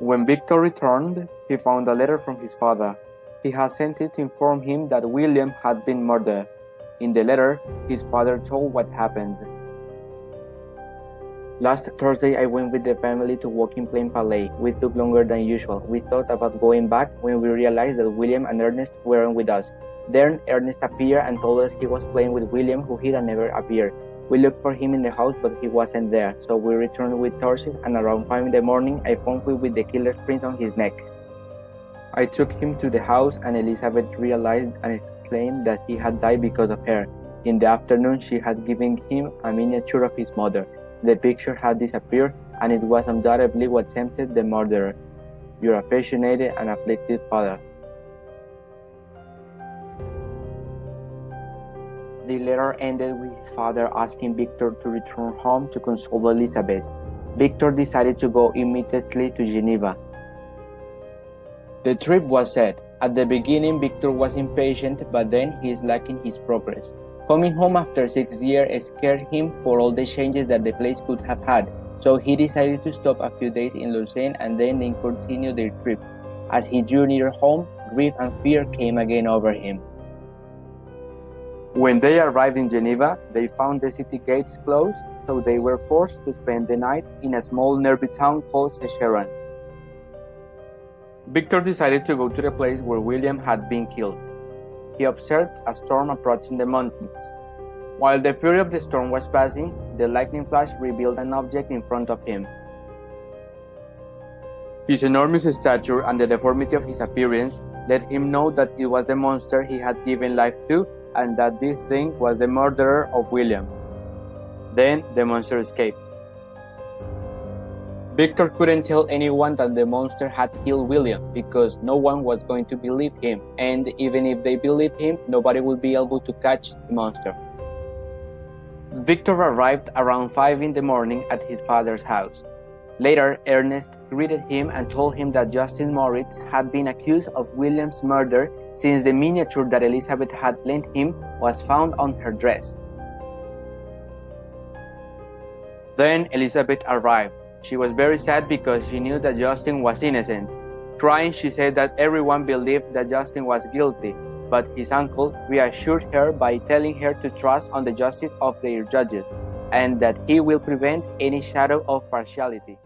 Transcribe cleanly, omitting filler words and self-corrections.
When Victor returned, he found a letter from his father. He had sent it to inform him that William had been murdered. In the letter, his father told what happened. Last Thursday, I went with the family to Walking Plain Palais. We took longer than usual. We thought about going back when we realized that William and Ernest weren't with us. Then Ernest appeared and told us he was playing with William, who had never appeared. We looked for him in the house, but he wasn't there, so we returned with torches, and around 5 in the morning, I found him with the killer's print on his neck. I took him to the house, and Elizabeth realized and exclaimed that he had died because of her. In the afternoon, she had given him a miniature of his mother. The picture had disappeared, and it was undoubtedly what tempted the murderer. Your affectionate and afflicted father. The letter ended with his father asking Victor to return home to console Elizabeth. Victor decided to go immediately to Geneva. The trip was set. At the beginning, Victor was impatient, but then he is liking his progress. Coming home after 6 years scared him for all the changes that the place could have had, so he decided to stop a few days in Lausanne and then they continued their trip. As he drew near home, grief and fear came again over him. When they arrived in Geneva, they found the city gates closed, so they were forced to spend the night in a small nearby town called Secheron. Victor decided to go to the place where William had been killed. He observed a storm approaching the mountains. While the fury of the storm was passing, the lightning flash revealed an object in front of him. His enormous stature and the deformity of his appearance let him know that it was the monster he had given life to, and that this thing was the murderer of William. Then the monster escaped. Victor couldn't tell anyone that the monster had killed William because no one was going to believe him, and even if they believed him, nobody would be able to catch the monster. Victor arrived around 5 in the morning at his father's house. Later, Ernest greeted him and told him that Justin Moritz had been accused of William's murder since the miniature that Elizabeth had lent him was found on her dress. Then Elizabeth arrived. She was very sad because she knew that Justin was innocent. Crying, she said that everyone believed that Justin was guilty, but his uncle reassured her by telling her to trust on the justice of their judges, and that he will prevent any shadow of partiality.